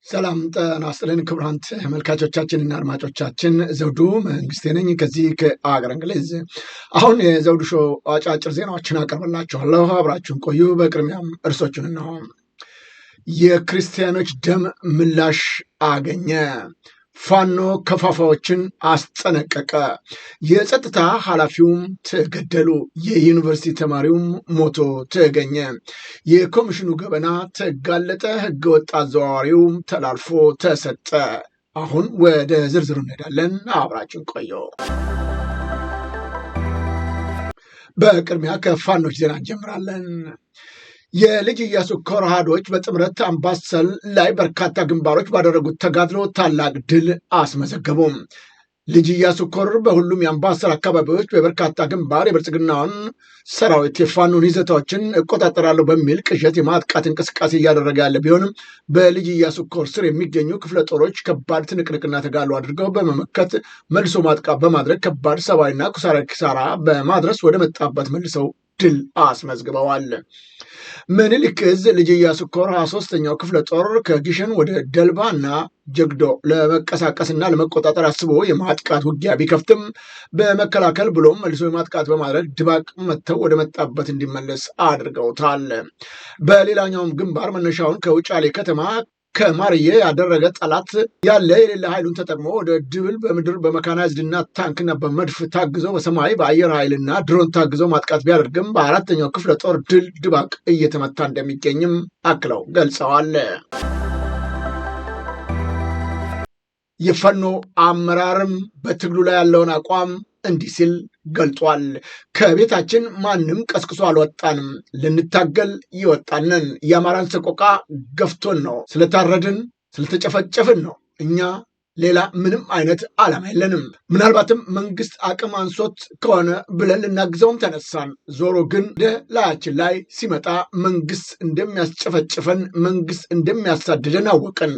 ሰላም ጤና ይስጥልን ክቡራን ተመልካቾቻችንና አድማጮቻችን ዘውዱ መንግስቴ ነኝ ከዚህ ከአገር እንግሊዝ። አሁን የዘውዱ ሾው አጫጭር ዜናዎችን አቀርብላችኋለሁ፣ አብራችሁን ቆዩ። በቅድሚያም እርሶቹን ነው። የክርስቲያኖች ደም ምላሽ አገኘ። ፋኖ ከፋፋዎችን አስጠነቀቀ። የጸጥታ ኃላፊውም ተገደሉ። የዩኒቨርሲቲ ተማሪውም ሞቶ ተገኘ። የኮሚሽኑ ገበና ተጋለጠ። ህገወጥ አዘዋዋሪውም ተላልፎ ተሰጠ። አሁን ወደ ዝርዝሩ እንሄዳለን። አብራችን ቆዩ። በቅድሚያ ከፋኖች ዜና እንጀምራለን። የልጅ ኢያሱ ኮር አሃዶች በጥምረት አምባሰል ላይ በርካታ ግንባሮች ባደረጉት ተጋድሎ ታላቅ ድል አስመዘገቡ። ልጅ ኢያሱ ኮር በሁሉም የአምባሰል አካባቢዎች በበርካታ ግንባር የብልጽግናውን ሰራዊት የፋኖን ይዘታዎችን እቆጣጠራለሁ በሚል ቅዠት የማጥቃት እንቅስቃሴ እያደረገ ያለ ቢሆንም በልጅ ኢያሱ ኮር ስር የሚገኙ ክፍለ ጦሮች ከባድ ትንቅንቅና ተጋድሎ አድርገው በመመከት መልሶ ማጥቃት በማድረግ ከባድ ሰብአዊና ቁሳዊ ኪሳራ በማድረስ ወደ መጣበት መልሰው ድል አስመዝግበዋል። ምኒልክ ዕዝ ልጅ ኢያሱ ኮር 23ኛው ክፍለ ጦር ከጊሸን ወደ ደልባና ጀግዶ ለመቀሳቀስና ለመቆጣጠር አስቦ የማጥቃት ውጊያ ቢከፍትም በመከላከል ብሎም መልሶ የማጥቃት በማድረግ ድባቅ መጥተው ወደ መጣበት እንዲመለስ አድርገውታል። በሌላኛውም ግንባር መነሻውን ከውጫሌ ከተማ ከማርዬ ያደረገ ጠላት ያለ የሌለ ኃይሉን ተጠቅሞ ወደ ድብል በምድር በመካናይዝድና ታንክና በመድፍ ታግዘው በሰማይ በአየር ኃይልና ድሮን ታግዘው ማጥቃት ቢያደርግም በአራተኛው ክፍለ ጦር ድል ድባቅ እየተመታ እንደሚገኝም አክለው ገልጸዋል። የፋኖ አመራርም በትግሉ ላይ ያለውን አቋም እንዲህ ሲል ገልጧል። ከቤታችን ማንም ቀስቅሶ አልወጣንም፣ ልንታገል ይወጣንን። የአማራን ሰቆቃ ገፍቶን ነው፣ ስለታረድን ስለተጨፈጨፍን ነው። እኛ ሌላ ምንም አይነት ዓላማ የለንም። ምናልባትም መንግስት አቅም አንሶት ከሆነ ብለን ልናግዘውም ተነሳን። ዞሮ ግን ወደ ላያችን ላይ ሲመጣ መንግስት እንደሚያስጨፈጭፈን፣ መንግስት እንደሚያሳድደን አወቅን።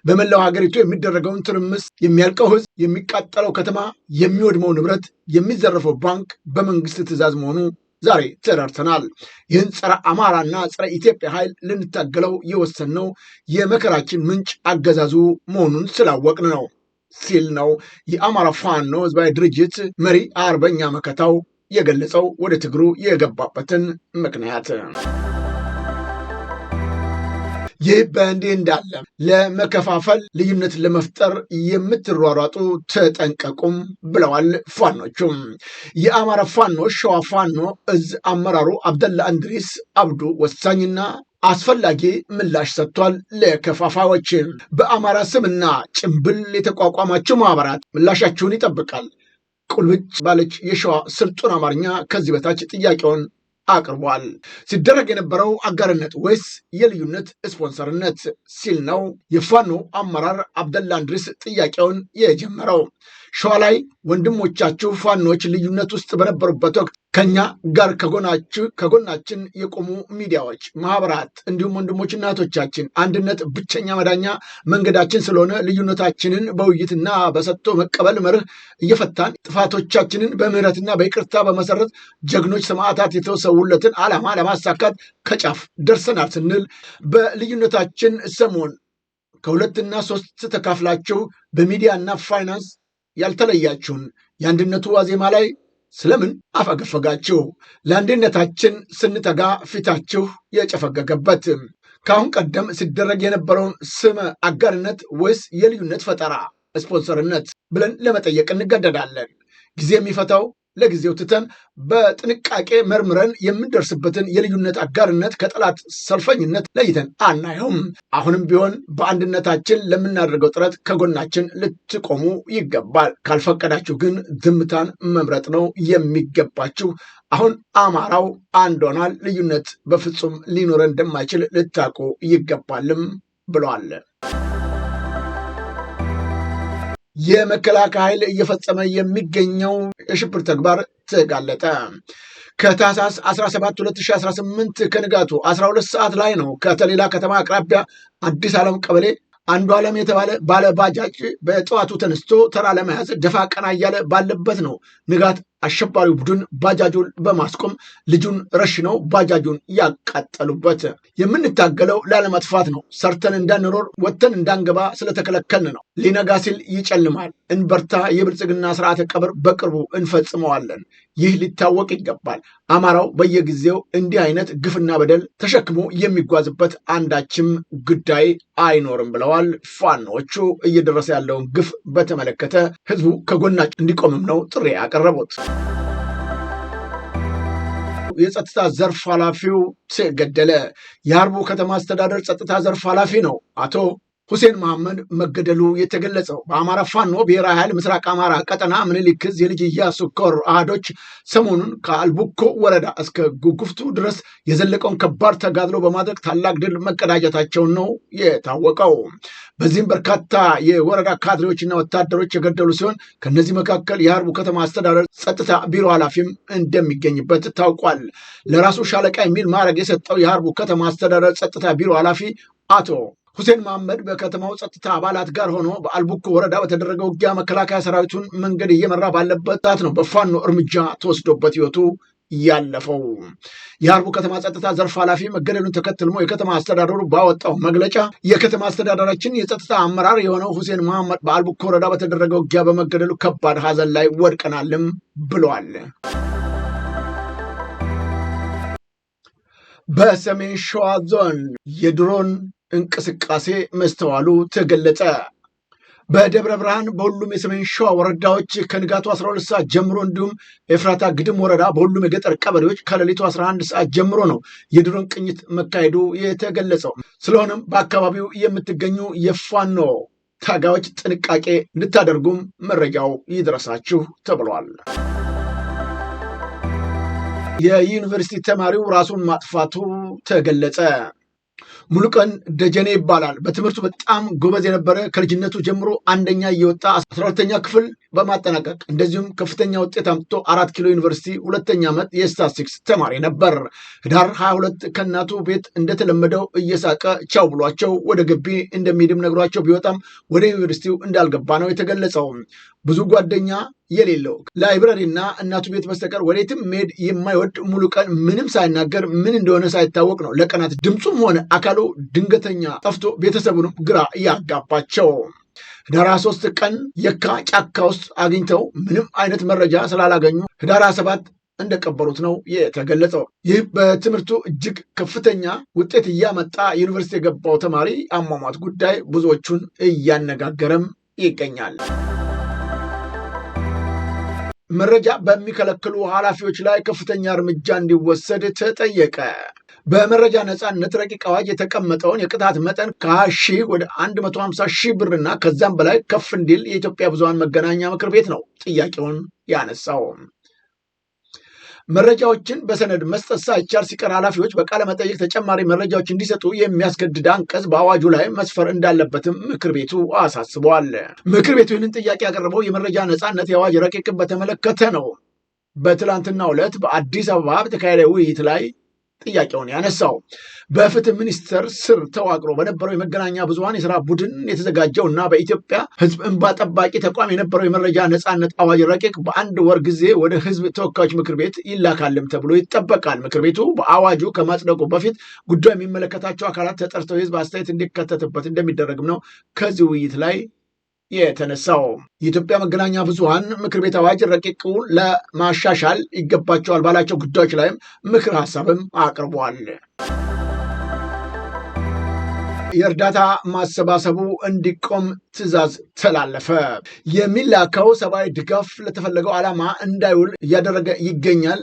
በመላው ሀገሪቱ የሚደረገውን ትርምስ፣ የሚያልቀው ህዝብ፣ የሚቃጠለው ከተማ፣ የሚወድመው ንብረት፣ የሚዘረፈው ባንክ በመንግስት ትዕዛዝ መሆኑ ዛሬ ተረድተናል። ይህን ጸረ አማራና ጸረ ኢትዮጵያ ኃይል ልንታገለው የወሰንነው የመከራችን ምንጭ አገዛዙ መሆኑን ስላወቅን ነው ሲል ነው የአማራ ፋኖ ህዝባዊ ድርጅት መሪ አርበኛ መከታው የገለጸው ወደ ትግሩ የገባበትን ምክንያት። ይህ በእንዲህ እንዳለ ለመከፋፈል ልዩነት ለመፍጠር የምትሯሯጡ ተጠንቀቁም ብለዋል ፋኖቹም። የአማራ ፋኖ ሸዋ ፋኖ እዝ አመራሩ አብደላ እንድሪስ አብዱ ወሳኝና አስፈላጊ ምላሽ ሰጥቷል። ለከፋፋዮች በአማራ ስምና ጭምብል የተቋቋማቸው ማህበራት ምላሻችሁን ይጠብቃል። ቁልብጭ ባለች የሸዋ ስልጡን አማርኛ ከዚህ በታች ጥያቄውን አቅርቧል። ሲደረግ የነበረው አጋርነት ወይስ የልዩነት ስፖንሰርነት ሲል ነው የፋኖ አመራር አብደላ እንድሪስ ጥያቄውን የጀመረው። ሸዋ ላይ ወንድሞቻችሁ ፋኖች ልዩነት ውስጥ በነበሩበት ወቅት ከኛ ጋር ከጎናችን የቆሙ ሚዲያዎች፣ ማህበራት እንዲሁም ወንድሞችና እህቶቻችን አንድነት ብቸኛ መዳኛ መንገዳችን ስለሆነ ልዩነታችንን በውይይትና በሰጥቶ መቀበል መርህ እየፈታን ጥፋቶቻችንን በምህረትና በይቅርታ በመሰረት ጀግኖች ሰማዕታት የተሰዉለትን ዓላማ ለማሳካት ከጫፍ ደርሰናል ስንል በልዩነታችን ሰሞን ከሁለትና ሶስት ተካፍላችሁ በሚዲያና ፋይናንስ ያልተለያችሁን የአንድነቱ ዋዜማ ላይ ስለምን አፈገፈጋችሁ? ለአንድነታችን ስንተጋ ፊታችሁ የጨፈገገበት ከአሁን ቀደም ሲደረግ የነበረውን ስመ አጋርነት ወይስ የልዩነት ፈጠራ ስፖንሰርነት ብለን ለመጠየቅ እንገደዳለን። ጊዜ የሚፈታው ለጊዜው ትተን በጥንቃቄ መርምረን የምንደርስበትን የልዩነት አጋርነት ከጠላት ሰልፈኝነት ለይተን አናየውም። አሁንም ቢሆን በአንድነታችን ለምናደርገው ጥረት ከጎናችን ልትቆሙ ይገባል። ካልፈቀዳችሁ ግን ዝምታን መምረጥ ነው የሚገባችሁ። አሁን አማራው አንድ ሆኗል። ልዩነት በፍጹም ሊኖረን እንደማይችል ልታውቁ ይገባልም ብለዋል። የመከላከያ ኃይል እየፈጸመ የሚገኘው የሽብር ተግባር ተጋለጠ። ከታህሳስ 17 2018 ከንጋቱ 12 ሰዓት ላይ ነው ከተሌላ ከተማ አቅራቢያ አዲስ ዓለም ቀበሌ አንዱ ዓለም የተባለ ባለ ባጃጅ በጠዋቱ ተነስቶ ተራ ለመያዝ ደፋ ቀና እያለ ባለበት ነው ንጋት አሸባሪው ቡድን ባጃጁን በማስቆም ልጁን ረሽነው ባጃጁን ያቃጠሉበት። የምንታገለው ላለመጥፋት ነው። ሰርተን እንዳንኖር ወጥተን እንዳንገባ ስለተከለከልን ነው። ሊነጋ ሲል ይጨልማል። እንበርታ። የብልጽግና ስርዓተ ቀብር በቅርቡ እንፈጽመዋለን። ይህ ሊታወቅ ይገባል። አማራው በየጊዜው እንዲህ አይነት ግፍና በደል ተሸክሞ የሚጓዝበት አንዳችም ጉዳይ አይኖርም ብለዋል። ፋኖቹ እየደረሰ ያለውን ግፍ በተመለከተ ህዝቡ ከጎናቸው እንዲቆምም ነው ጥሪ ያቀረቡት። የጸጥታ ዘርፍ ኃላፊው ተገደለ። የሀርቡ ከተማ አስተዳደር ጸጥታ ዘርፍ ኃላፊ ነው አቶ ሁሴን መሐመድ መገደሉ የተገለጸው በአማራ ፋኖ ብሔራዊ ኃይል ምስራቅ አማራ ቀጠና ምኒልክ ዕዝ የልጅ ኢያሱ ኮር አሃዶች ሰሞኑን ከአልቡኮ ወረዳ እስከ ጉጉፍቱ ድረስ የዘለቀውን ከባድ ተጋድሎ በማድረግ ታላቅ ድል መቀዳጀታቸውን ነው የታወቀው። በዚህም በርካታ የወረዳ ካድሬዎችና ወታደሮች የገደሉ ሲሆን ከነዚህ መካከል የሀርቡ ከተማ አስተዳደር ጸጥታ ቢሮ ኃላፊም እንደሚገኝበት ታውቋል። ለራሱ ሻለቃ የሚል ማዕረግ የሰጠው የሀርቡ ከተማ አስተዳደር ጸጥታ ቢሮ ኃላፊ አቶ ሁሴን መሐመድ በከተማው ጸጥታ አባላት ጋር ሆኖ በአልቡኮ ወረዳ በተደረገው ውጊያ መከላከያ ሰራዊቱን መንገድ እየመራ ባለበት ሰዓት ነው በፋኖ እርምጃ ተወስዶበት ህይወቱ ያለፈው። የሀርቡ ከተማ ጸጥታ ዘርፍ ኃላፊ መገደሉን ተከትሎ የከተማ አስተዳደሩ ባወጣው መግለጫ የከተማ አስተዳደራችን የጸጥታ አመራር የሆነው ሁሴን መሐመድ በአልቡኮ ወረዳ በተደረገው ውጊያ በመገደሉ ከባድ ሀዘን ላይ ወድቀናልም ብለዋል። በሰሜን ሸዋ ዞን የድሮን እንቅስቃሴ መስተዋሉ ተገለጸ። በደብረ ብርሃን በሁሉም የሰሜን ሸዋ ወረዳዎች ከንጋቱ 12 ሰዓት ጀምሮ እንዲሁም ኤፍራታ ግድም ወረዳ በሁሉም የገጠር ቀበሌዎች ከሌሊቱ 11 ሰዓት ጀምሮ ነው የድሮን ቅኝት መካሄዱ የተገለጸው። ስለሆነም በአካባቢው የምትገኙ የፋኖ ታጋዮች ጥንቃቄ እንድታደርጉም መረጃው ይድረሳችሁ ተብሏል። የዩኒቨርሲቲ ተማሪው ራሱን ማጥፋቱ ተገለጸ። ሙሉቀን ደጀኔ ይባላል። በትምህርቱ በጣም ጎበዝ የነበረ ከልጅነቱ ጀምሮ አንደኛ እየወጣ 12ኛ ክፍል በማጠናቀቅ እንደዚሁም ከፍተኛ ውጤት አምጥቶ 4 ኪሎ ዩኒቨርሲቲ ሁለተኛ ዓመት የስታትስቲክስ ተማሪ ነበር። ህዳር 22 ከእናቱ ቤት እንደተለመደው እየሳቀ ቻው ብሏቸው ወደ ግቢ እንደሚሄድም ነግሯቸው ቢወጣም ወደ ዩኒቨርሲቲው እንዳልገባ ነው የተገለጸው። ብዙ ጓደኛ የሌለው ላይብረሪና እናቱ ቤት በስተቀር ወዴትም መሄድ የማይወድ ሙሉቀን ምንም ሳይናገር ምን እንደሆነ ሳይታወቅ ነው ለቀናት ድምፁም ሆነ አካሉ ድንገተኛ ጠፍቶ ቤተሰቡንም ግራ ያጋባቸው። ህዳር 3 ቀን የካ ጫካ ውስጥ አግኝተው ምንም አይነት መረጃ ስላላገኙ ህዳር 7 እንደቀበሩት ነው የተገለጸው። ይህ በትምህርቱ እጅግ ከፍተኛ ውጤት እያመጣ ዩኒቨርሲቲ የገባው ተማሪ አሟሟት ጉዳይ ብዙዎቹን እያነጋገረም ይገኛል። መረጃ በሚከለክሉ ኃላፊዎች ላይ ከፍተኛ እርምጃ እንዲወሰድ ተጠየቀ። በመረጃ ነፃነት ረቂቅ አዋጅ የተቀመጠውን የቅጣት መጠን ከ20 ሺህ ወደ 150 ሺህ ብርና ከዛም በላይ ከፍ እንዲል የኢትዮጵያ ብዙሃን መገናኛ ምክር ቤት ነው ጥያቄውን ያነሳው። መረጃዎችን በሰነድ መስጠት ሳይቻል ሲቀር ኃላፊዎች በቃለ መጠይቅ ተጨማሪ መረጃዎች እንዲሰጡ የሚያስገድድ አንቀጽ በአዋጁ ላይ መስፈር እንዳለበትም ምክር ቤቱ አሳስበዋል። ምክር ቤቱ ይህንን ጥያቄ ያቀረበው የመረጃ ነፃነት የአዋጅ ረቂቅን በተመለከተ ነው። በትላንትናው ዕለት በአዲስ አበባ በተካሄደ ውይይት ላይ ጥያቄውን ያነሳው በፍትህ ሚኒስቴር ስር ተዋቅሮ በነበረው የመገናኛ ብዙሃን የስራ ቡድን የተዘጋጀው እና በኢትዮጵያ ሕዝብ እንባ ጠባቂ ተቋም የነበረው የመረጃ ነፃነት አዋጅ ረቂቅ በአንድ ወር ጊዜ ወደ ሕዝብ ተወካዮች ምክር ቤት ይላካልም ተብሎ ይጠበቃል። ምክር ቤቱ በአዋጁ ከማጽደቁ በፊት ጉዳዩ የሚመለከታቸው አካላት ተጠርተው የሕዝብ አስተያየት እንዲከተትበት እንደሚደረግም ነው ከዚህ ውይይት ላይ የተነሳው። የኢትዮጵያ መገናኛ ብዙሃን ምክር ቤት አዋጅ ረቂቁ ለማሻሻል ይገባቸዋል ባላቸው ጉዳዮች ላይም ምክር ሀሳብም አቅርቧል። የእርዳታ ማሰባሰቡ እንዲቆም ትዕዛዝ ተላለፈ። የሚላከው ሰብአዊ ድጋፍ ለተፈለገው ዓላማ እንዳይውል እያደረገ ይገኛል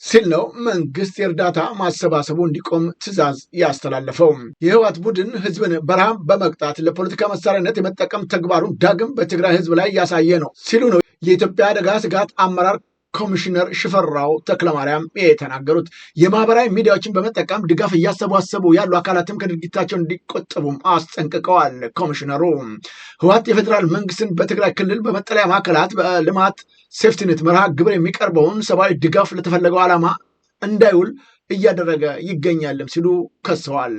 ሲል ነው መንግስት የእርዳታ ማሰባሰቡ እንዲቆም ትዕዛዝ ያስተላለፈው። የህወሓት ቡድን ህዝብን በረሃብ በመቅጣት ለፖለቲካ መሳሪያነት የመጠቀም ተግባሩን ዳግም በትግራይ ህዝብ ላይ ያሳየ ነው ሲሉ ነው የኢትዮጵያ አደጋ ስጋት አመራር ኮሚሽነር ሽፈራው ተክለማርያም የተናገሩት። የማህበራዊ ሚዲያዎችን በመጠቀም ድጋፍ እያሰባሰቡ ያሉ አካላትም ከድርጊታቸው እንዲቆጠቡም አስጠንቅቀዋል። ኮሚሽነሩ ህወሓት የፌዴራል መንግስትን በትግራይ ክልል በመጠለያ ማዕከላት በልማት ሴፍቲኔት መርሃ ግብር የሚቀርበውን ሰብአዊ ድጋፍ ለተፈለገው ዓላማ እንዳይውል እያደረገ ይገኛልም ሲሉ ከሰዋል።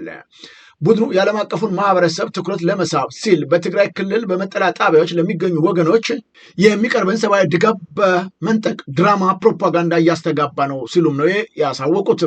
ቡድኑ የዓለም አቀፉን ማህበረሰብ ትኩረት ለመሳብ ሲል በትግራይ ክልል በመጠለያ ጣቢያዎች ለሚገኙ ወገኖች የሚቀርብን ሰብአዊ ድጋፍ በመንጠቅ ድራማ ፕሮፓጋንዳ እያስተጋባ ነው ሲሉም ነው ያሳወቁት።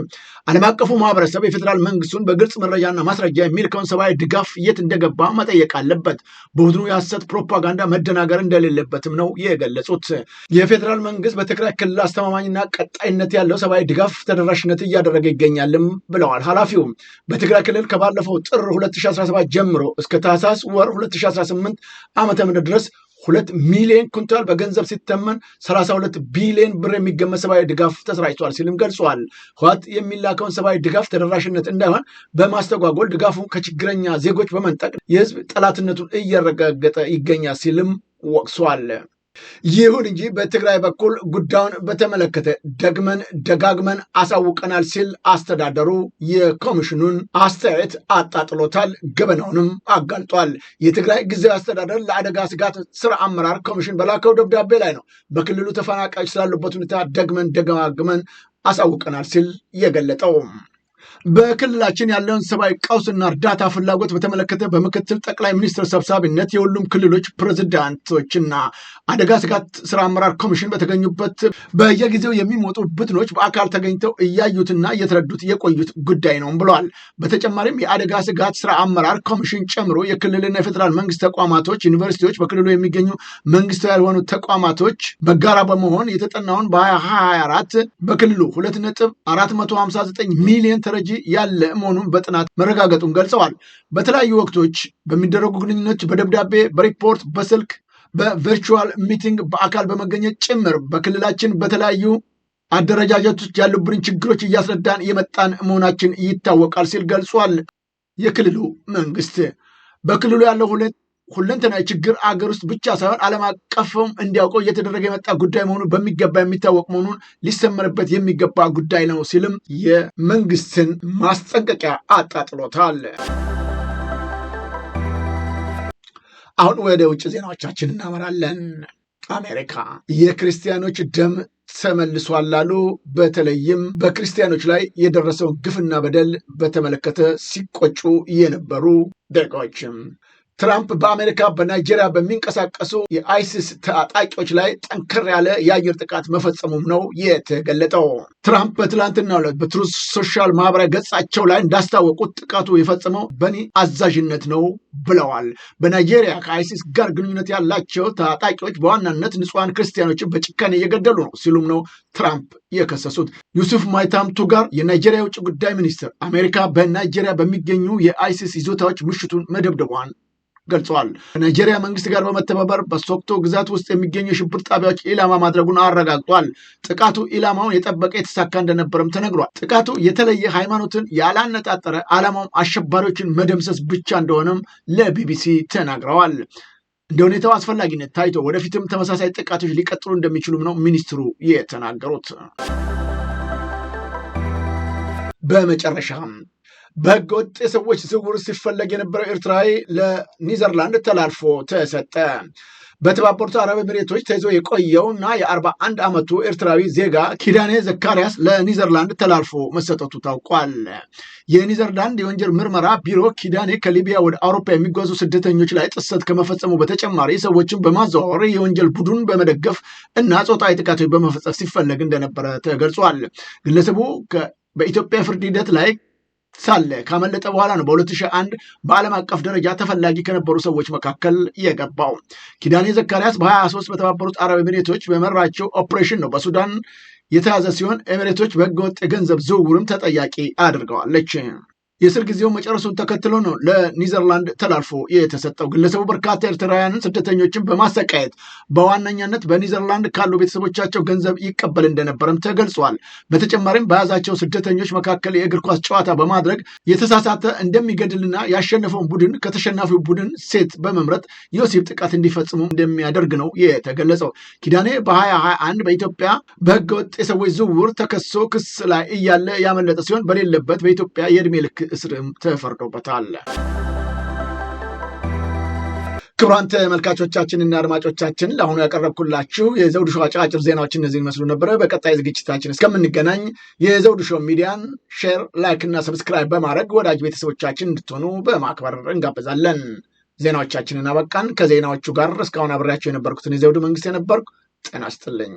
ዓለም አቀፉ ማህበረሰብ የፌዴራል መንግስቱን በግልጽ መረጃና ማስረጃ የሚልከውን ሰብአዊ ድጋፍ የት እንደገባ መጠየቅ አለበት። በቡድኑ የሐሰት ፕሮፓጋንዳ መደናገር እንደሌለበትም ነው የገለጹት። የፌዴራል መንግስት በትግራይ ክልል አስተማማኝና ቀጣይነት ያለው ሰብአዊ ድጋፍ ተደራሽነት እያደረገ ይገኛልም ብለዋል ኃላፊው። በትግራይ ክልል ከባለፈው ጥር 2017 ጀምሮ እስከ ታህሳስ ወር 2018 ዓ.ም ድረስ 2 ሚሊዮን ኩንታል በገንዘብ ሲተመን 32 ቢሊዮን ብር የሚገመት ሰብአዊ ድጋፍ ተሰራጭቷል ሲልም ገልጿል። ህወሓት የሚላከውን ሰብአዊ ድጋፍ ተደራሽነት እንዳይሆን በማስተጓጎል ድጋፉን ከችግረኛ ዜጎች በመንጠቅ የህዝብ ጠላትነቱን እያረጋገጠ ይገኛል ሲልም ወቅሷል። ይሁን እንጂ በትግራይ በኩል ጉዳዩን በተመለከተ ደጋግመን አሳውቀናል ሲል አስተዳደሩ የኮሚሽኑን አስተያየት አጣጥሎታል፣ ገበናውንም አጋልጧል። የትግራይ ጊዜያዊ አስተዳደር ለአደጋ ስጋት ስራ አመራር ኮሚሽን በላከው ደብዳቤ ላይ ነው በክልሉ ተፈናቃዮች ስላሉበት ሁኔታ ደጋግመን አሳውቀናል ሲል የገለጠው። በክልላችን ያለውን ሰብአዊ ቀውስና እርዳታ ፍላጎት በተመለከተ በምክትል ጠቅላይ ሚኒስትር ሰብሳቢነት የሁሉም ክልሎች ፕሬዝዳንቶችና አደጋ ስጋት ስራ አመራር ኮሚሽን በተገኙበት በየጊዜው የሚመጡ ቡድኖች በአካል ተገኝተው እያዩትና እየተረዱት የቆዩት ጉዳይ ነው ብለዋል። በተጨማሪም የአደጋ ስጋት ስራ አመራር ኮሚሽን ጨምሮ የክልልና የፌዴራል መንግስት ተቋማቶች፣ ዩኒቨርሲቲዎች፣ በክልሉ የሚገኙ መንግስታዊ ያልሆኑ ተቋማቶች በጋራ በመሆን የተጠናውን በ2024 በክልሉ 2.459 ሚሊዮን ተረጂ ያለ መሆኑን በጥናት መረጋገጡን ገልጸዋል። በተለያዩ ወቅቶች በሚደረጉ ግንኙነቶች በደብዳቤ፣ በሪፖርት፣ በስልክ፣ በቨርቹዋል ሚቲንግ፣ በአካል በመገኘት ጭምር በክልላችን በተለያዩ አደረጃጀቶች ያሉብን ችግሮች እያስረዳን የመጣን መሆናችን ይታወቃል ሲል ገልጿል። የክልሉ መንግስት በክልሉ ያለው ሁለንተናዊ ችግር አገር ውስጥ ብቻ ሳይሆን ዓለም አቀፍም እንዲያውቀው እየተደረገ የመጣ ጉዳይ መሆኑን በሚገባ የሚታወቅ መሆኑን ሊሰመርበት የሚገባ ጉዳይ ነው ሲልም የመንግስትን ማስጠንቀቂያ አጣጥሎታል። አሁን ወደ ውጭ ዜናዎቻችን እናመራለን። አሜሪካ የክርስቲያኖች ደም ተመልሷል ላሉ በተለይም በክርስቲያኖች ላይ የደረሰውን ግፍና በደል በተመለከተ ሲቆጩ የነበሩ ዜጎችም ትራምፕ በአሜሪካ በናይጄሪያ በሚንቀሳቀሱ የአይሲስ ታጣቂዎች ላይ ጠንከር ያለ የአየር ጥቃት መፈጸሙም ነው የተገለጠው። ትራምፕ በትላንትናው ዕለት በትሩዝ ሶሻል ማህበራዊ ገጻቸው ላይ እንዳስታወቁት ጥቃቱ የፈጸመው በኒ አዛዥነት ነው ብለዋል። በናይጄሪያ ከአይሲስ ጋር ግንኙነት ያላቸው ታጣቂዎች በዋናነት ንጹሐን ክርስቲያኖችን በጭካኔ እየገደሉ ነው ሲሉም ነው ትራምፕ የከሰሱት። ዩሱፍ ማይታም ቱጋር የናይጄሪያ የውጭ ጉዳይ ሚኒስትር አሜሪካ በናይጄሪያ በሚገኙ የአይሲስ ይዞታዎች ምሽቱን መደብደቧን ገልጸዋል። ከናይጄሪያ መንግስት ጋር በመተባበር በሶኮቶ ግዛት ውስጥ የሚገኙ የሽብር ጣቢያዎች ኢላማ ማድረጉን አረጋግጧል። ጥቃቱ ኢላማውን የጠበቀ የተሳካ እንደነበረም ተነግሯል። ጥቃቱ የተለየ ሃይማኖትን ያላነጣጠረ ዓላማውም አሸባሪዎችን መደምሰስ ብቻ እንደሆነም ለቢቢሲ ተናግረዋል። እንደ ሁኔታው አስፈላጊነት ታይቶ ወደፊትም ተመሳሳይ ጥቃቶች ሊቀጥሉ እንደሚችሉም ነው ሚኒስትሩ የተናገሩት። በመጨረሻም በህገወጥ የሰዎች ዝውውር ሲፈለግ የነበረው ኤርትራዊ ለኒዘርላንድ ተላልፎ ተሰጠ። በተባበሩት አረብ ኤሚሬቶች ተይዞ የቆየውና የ41 ዓመቱ ኤርትራዊ ዜጋ ኪዳኔ ዘካሪያስ ለኒዘርላንድ ተላልፎ መሰጠቱ ታውቋል። የኒዘርላንድ የወንጀል ምርመራ ቢሮ ኪዳኔ ከሊቢያ ወደ አውሮፓ የሚጓዙ ስደተኞች ላይ ጥሰት ከመፈጸሙ በተጨማሪ ሰዎችን በማዘዋወር የወንጀል ቡድን በመደገፍ እና ጾታዊ ጥቃቶች በመፈጸም ሲፈለግ እንደነበረ ተገልጿል። ግለሰቡ በኢትዮጵያ ፍርድ ሂደት ላይ ሳለ ካመለጠ በኋላ ነው በ2001 በዓለም አቀፍ ደረጃ ተፈላጊ ከነበሩ ሰዎች መካከል የገባው። ኪዳኔ ዘካሪያስ በ23 በተባበሩት አረብ ኤሚሬቶች በመራቸው ኦፕሬሽን ነው በሱዳን የተያዘ ሲሆን ኤሚሬቶች በህገወጥ የገንዘብ ዝውውርም ተጠያቂ አድርገዋለች። የእስር ጊዜው መጨረሱን ተከትሎ ነው ለኒዘርላንድ ተላልፎ የተሰጠው። ግለሰቡ በርካታ ኤርትራውያንን ስደተኞችን በማሰቃየት በዋነኛነት በኒዘርላንድ ካሉ ቤተሰቦቻቸው ገንዘብ ይቀበል እንደነበረም ተገልጿል። በተጨማሪም በያዛቸው ስደተኞች መካከል የእግር ኳስ ጨዋታ በማድረግ የተሳሳተ እንደሚገድልና ያሸነፈውን ቡድን ከተሸናፊው ቡድን ሴት በመምረጥ የወሲብ ጥቃት እንዲፈጽሙ እንደሚያደርግ ነው የተገለጸው። ኪዳኔ በ2021 በኢትዮጵያ በህገወጥ የሰዎች ዝውውር ተከሶ ክስ ላይ እያለ ያመለጠ ሲሆን በሌለበት በኢትዮጵያ የዕድሜ ልክ እስርም ተፈርዶበታል። ክቡራን ተመልካቾቻችንና አድማጮቻችን ለአሁኑ ያቀረብኩላችሁ የዘውዱ ሾው አጫጭር ዜናዎች እነዚህን መስሉ ነበረ። በቀጣይ ዝግጅታችን እስከምንገናኝ የዘውዱ ሾው ሚዲያን ሼር፣ ላይክ እና ሰብስክራይብ በማድረግ ወዳጅ ቤተሰቦቻችን እንድትሆኑ በማክበር እንጋበዛለን። ዜናዎቻችንን አበቃን። ከዜናዎቹ ጋር እስካሁን አብሬያቸው የነበርኩትን የዘውዱ መንግስት የነበርኩ። ጤና ይስጥልኝ።